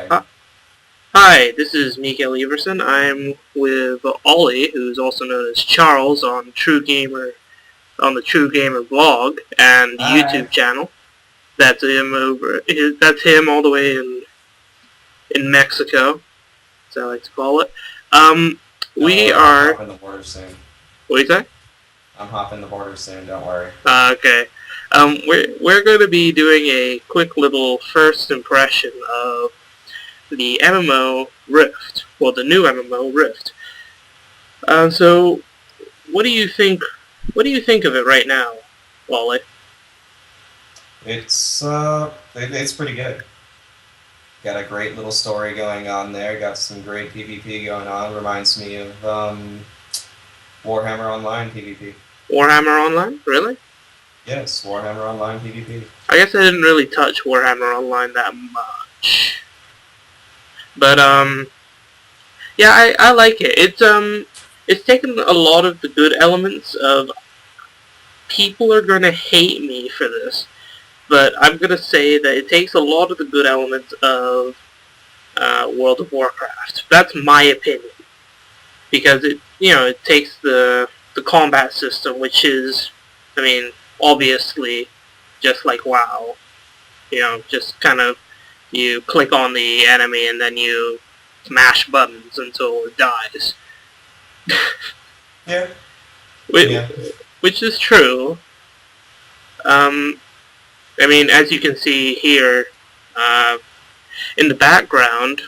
Hi. Hi, this is Mikael Everson. I'm with Ollie, who's also known as Charles on True Gamer on the True Gamer blog and Hi. YouTube channel. That's him over. That's him all the way in Mexico, as I like to call it. Um, Don't we worry, I'm are. hopping the border soon. What do you say? I'm hopping the border soon, don't worry. Okay. We're going to be doing a quick little first impression of the MMO Rift. Well, the new MMO Rift. So what do you think? What do you think of it right now, Wally? It's pretty good. Got a great little story going on there, got some great PvP going on. Reminds me of Warhammer Online PvP. Warhammer Online, really? Yes, Warhammer Online PvP. I guess I didn't really touch Warhammer Online that much, but yeah, I like it. It's taken a lot of the good elements of. People are gonna hate me for this, but I'm gonna say that it takes a lot of the good elements of World of Warcraft. That's my opinion because it takes the combat system, which is, I mean, obviously just like WoW. Just kind of you click on the enemy and then you smash buttons until it dies, Yeah, which, yeah. which is true. Um, I mean, as you can see here, uh, in the background,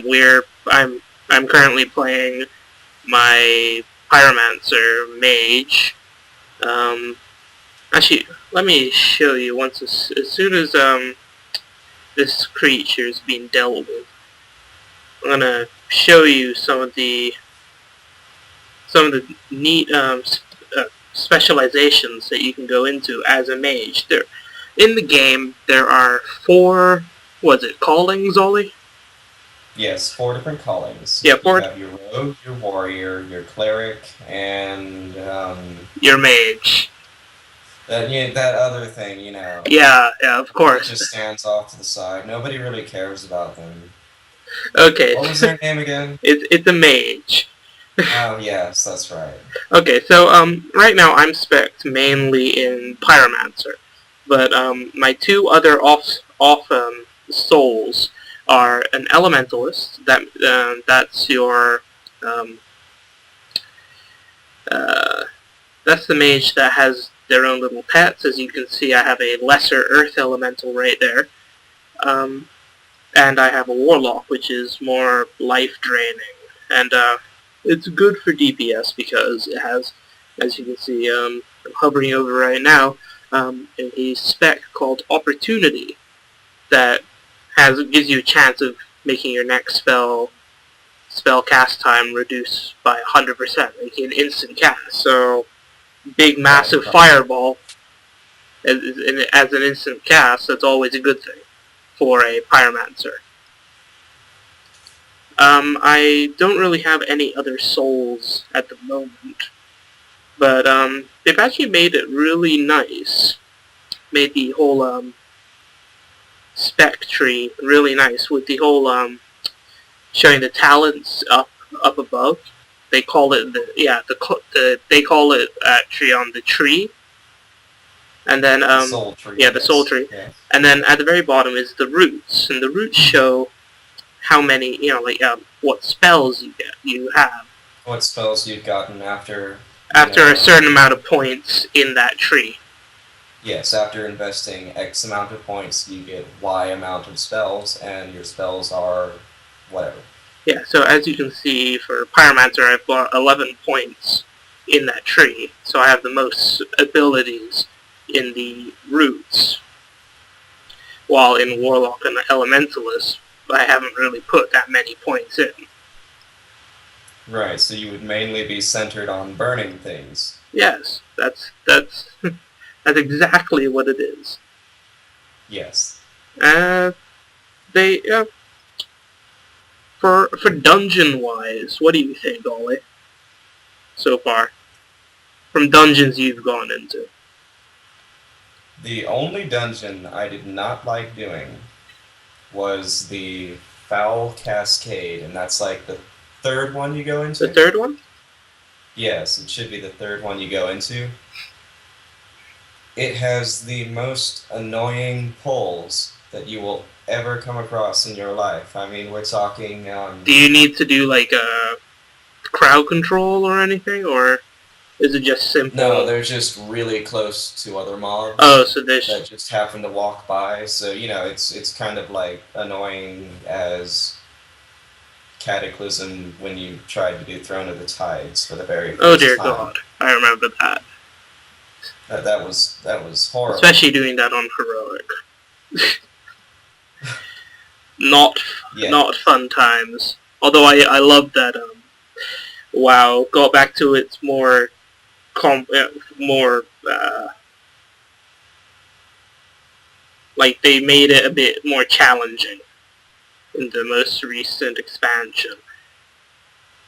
where I'm currently playing my Pyromancer mage. Um, Actually, let me show you once as soon as this creature is being dealt with. I'm gonna show you some of the neat specializations that you can go into as a mage. There, in the game, there are four. What's it? Callings, Ollie? Yes, four different callings. Yeah, You four. have your rogue, your warrior, your cleric, and Your mage. that other thing. Yeah, yeah, of That course. just stands off to the side. Nobody really cares about them. Okay, What was their name again? it's a mage. Oh, yes, that's right. Okay, so right now I'm spec'd mainly in Pyromancer, but my two other off souls are an Elementalist. That's your um, uh, that's the mage that has their own little pets. As you can see, I have a lesser Earth Elemental right there, um, and I have a Warlock, which is more life draining, and it's good for DPS because it has, as you can see, I'm hovering over right now, a spec called Opportunity that gives you a chance of making your next spell cast time reduce by 100%, making an instant cast. So big Right, massive right. fireball as an instant cast. That's always a good thing for a pyromancer. I don't really have any other souls at the moment, but they've actually made it really nice. Made the whole spec tree really nice with the whole showing the talents up above. They call it they call it actually on the tree, and then The soul tree, yeah, the soul yes. tree, Yes. and then at the very bottom is the roots, and the roots show how many like what spells you have What spells you've gotten after, after a certain amount of points in that tree. yes, after investing X amount of points, you get Y amount of spells, and your spells are whatever. Yeah, so as you can see, for Pyromancer, I've got 11 points in that tree, so I have the most abilities in the roots, while in Warlock and Elementalist, I haven't really put that many points in. Right, so you would mainly be centered on burning things. Yes, that's that's exactly what it is. Yes. Uh, they for dungeon wise, what do you think, Ollie? So far, from dungeons you've gone into. The only dungeon I did not like doing was the Foul Cascade, and that's like the third one you go The into. third one? Yes, it should be the third one you go into. It has the most annoying pulls that you will ever come across in your life. I mean, we're talking. Do you need to do like a crowd control or anything, or is it just simple? No, they're just really close to other mobs. Oh, so there's that just happen to walk by. So it's kind of like annoying as Cataclysm when you tried to do Throne of the Tides for the very first oh dear time. God, I remember that. That was horrible. Especially doing that on heroic. not Yeah. not fun times. Although I love that. WoW got back to its more like they made it a bit more challenging in the most recent expansion.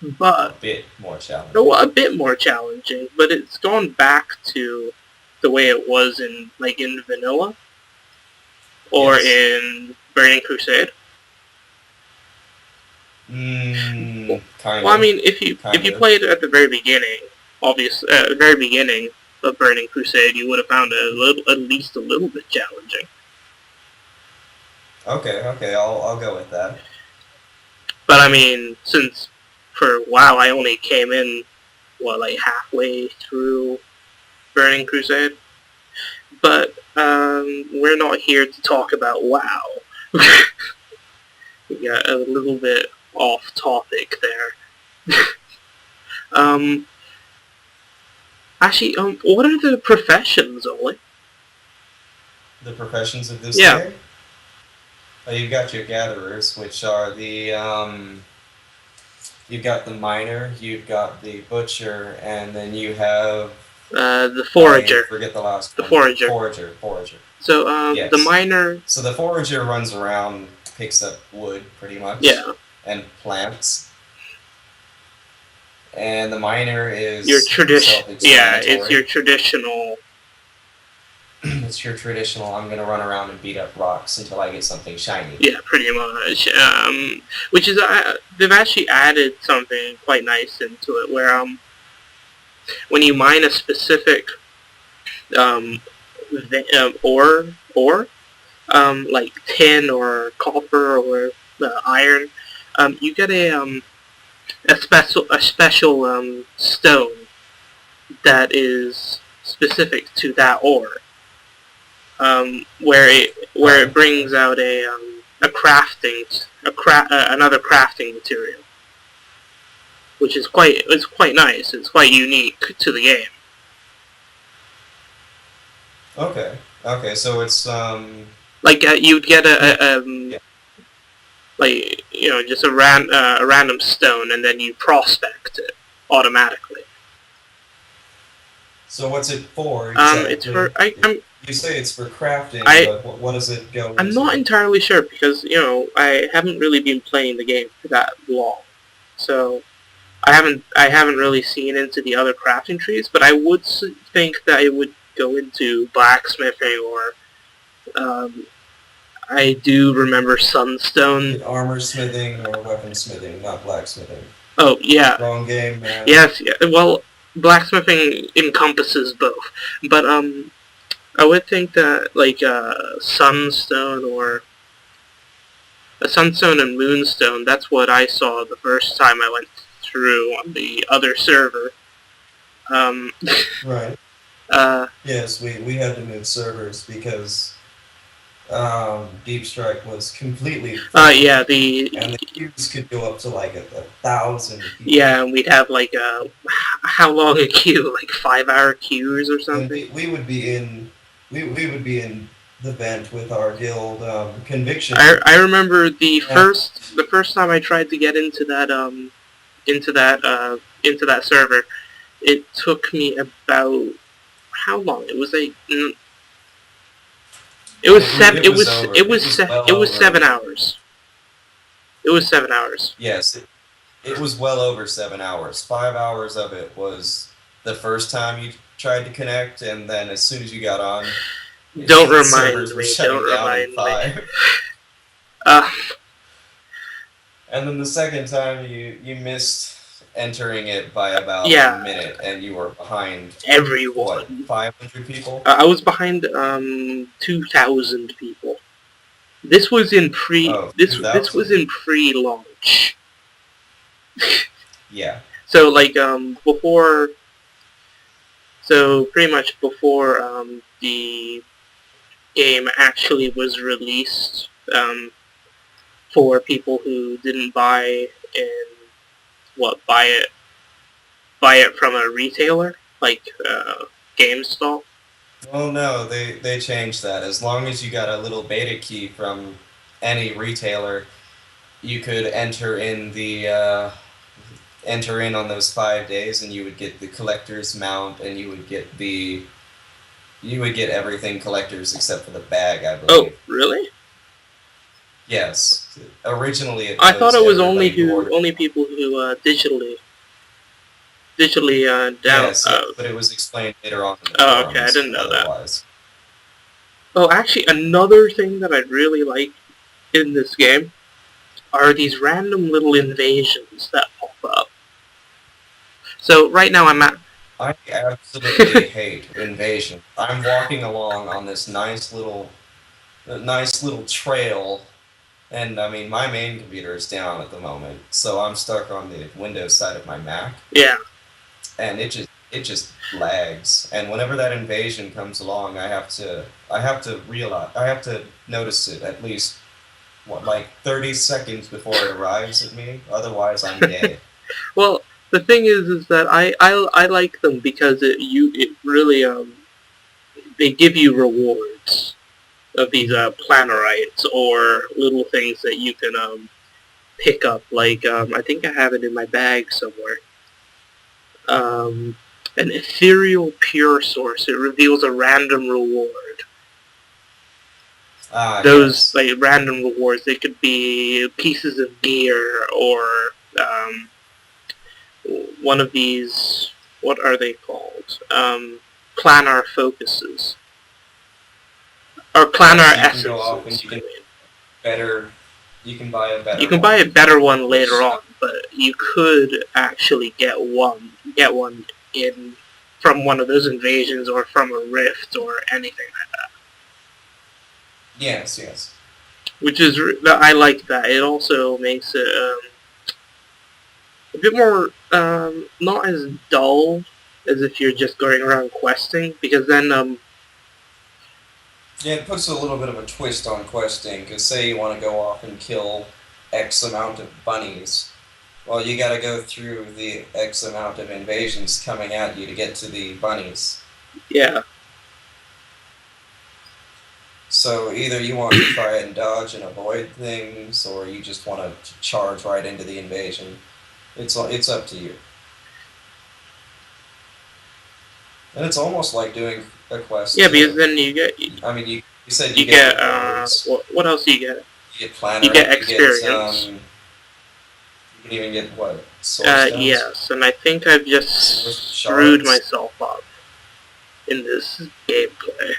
a But bit more challenging. no, a bit more challenging, but it's gone back to the way it was in vanilla or Yes. in Burning Crusade. Kind Well, I of. mean, if you Kind of. played at the very beginning, obviously, at the very beginning of Burning Crusade, you would have found it at least a little bit challenging. Okay, I'll go with that. But I mean, since for WoW I only came in halfway through Burning Crusade, but we're not here to talk about WoW. We got a little bit off topic there. Actually, what are the professions, Ollie? The professions of this Yeah. game? You've got your gatherers, which are the you've got the miner, you've got the butcher, and then you have The forager. I forget the last The one. forager. Forager. So, Yes. the miner. So the forager runs around, picks up wood, pretty much. Yeah. And plants. And the miner is Your tradition. Yeah, it's self-explanatory. your traditional. It's your traditional, I'm going to run around and beat up rocks until I get something shiny. Yeah, pretty much. Which is, they've actually added something quite nice into it, where when you mine a specific ore, like tin or copper or iron, you get a special stone that is specific to that ore. Where it brings out another crafting material, which is quite nice. It's quite unique to the game. Okay, so it's You'd get Yeah. just a random stone, and then you prospect it automatically. So what's it for exactly? It's for You say it's for crafting, but what does it go I'm into? not entirely sure because I haven't really been playing the game for that long, so I haven't really seen into the other crafting trees. But I would think that it would go into blacksmithing or I do remember sunstone. Armor smithing or weapon smithing, not blacksmithing. Oh yeah, Wrong game, man. yes, yeah. Well, blacksmithing encompasses both, but I would think that sunstone or a sunstone and moonstone. That's what I saw the first time I went through on the other server. Right. Yes, we had to move servers because Deep Strike was completely full, Yeah, and the queues could go up to like 1,000 people. yeah, and we'd have how long a queue? Like 5-hour queues or And something. we would be in the vent with our guild conviction. I remember the Yeah. first time I tried to get into that server. It took me about how long? It was it was seven. It was over. It was It was well 7 over. hours. It was 7 hours. Yes, it was well over 7 hours. 5 hours of it was the first time you tried to connect, and then as soon as you got on, Don't the remind servers were me. shutting Don't down remind in me. 5. And then the second time you missed entering it by about a Yeah, minute, and you were behind what, everyone. 500 people? I was behind 2,000 people. This was in pre. Oh, This was 2,000? in pre-launch. Yeah. So like before. So pretty much before the game actually was released for people who didn't buy and buy it from a retailer like GameStop. Well, no, they changed that. As long as you got a little beta key from any retailer, you could enter in on those 5 days, and you would get the collector's mount, and you would get everything collectors except for the bag, I Oh, believe. really? Yes. Originally, it I thought was it was everybody who ordered. only people who digitally down. Yes, yes, but it was explained later on in the Oh, okay, I forums didn't know that. otherwise. Oh, actually, another thing that I really like in this game are these random little invasions that pop up. So right now I'm at. I absolutely hate invasion. I'm walking along on this nice little trail, and I mean my main computer is down at the moment, so I'm stuck on the Windows side of my Mac, Yeah. and it just lags. And whenever that invasion comes along, I have to notice it at least like 30 seconds before it arrives at me. Otherwise, I'm dead. Well, the thing is that I like them because it really they give you rewards of these planarites or little things that you can pick up. Like I think I have it in my bag somewhere. Um, an ethereal pure source. It reveals a random reward. Ah, Those yes. like random rewards. They could be pieces of gear or um, one of these. What are they called? Planar focuses or planar Yes, you can go off and essences. I mean. better. You can buy a You better can buy one. a better one later Which on, but you could actually get one in from one of those invasions or from a rift or anything, yes, yes. which is I like that. It also makes it a bit more not as dull as if you're just going around questing, because then Yeah, it puts a little bit of a twist on questing, because say you want to go off and kill X amount of bunnies. Well, you gotta go through the X amount of invasions coming at you to get to the bunnies. yeah. So either you want to try and dodge and avoid things, or you just want to charge right into the invasion. It's up to you. And it's almost like doing a quest Yeah, because too. then I mean, you said you you get get rewards. what else do you get? You get planner. You get You get experience. you can even get what, source stones? Yes, and I think I've just screwed myself up in this gameplay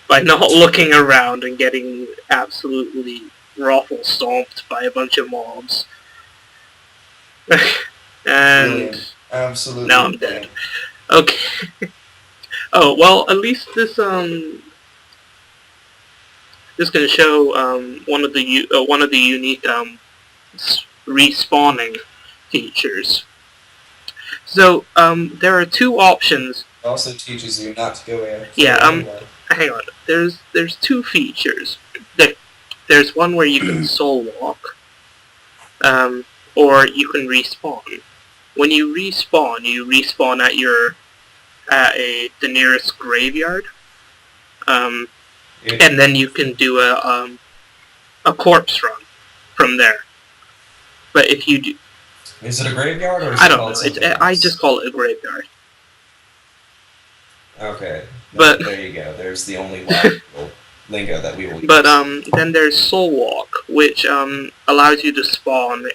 by not looking around and getting absolutely raffle stomped by a bunch of mobs. And Brilliant. Absolutely. now I'm dead. Okay. Oh well, at least this can show one of the unique respawning features. So there are two options. It also teaches you not to go in. Yeah. Hang on. There's two features. There's one where you can soul walk, or you can respawn. When you respawn at the nearest graveyard, and then you can do a corpse run from there. But if you do, is it a graveyard or is I it don't called know. something I else? just call it a graveyard. Okay. But there you go. There's the only logical lingo that we will use. But then there's Soul Walk, which allows you to spawn.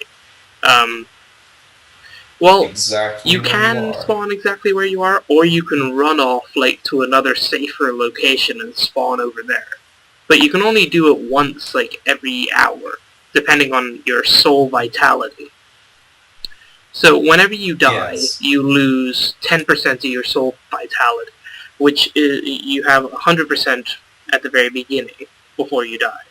Well, exactly you can spawn exactly where you are, or you can run off like to another safer location and spawn over there. But you can only do it once, like every hour. depending on your soul vitality. So whenever you die, Yes. you lose 10% of your soul vitality, which is, you have 100% at the very beginning before you die.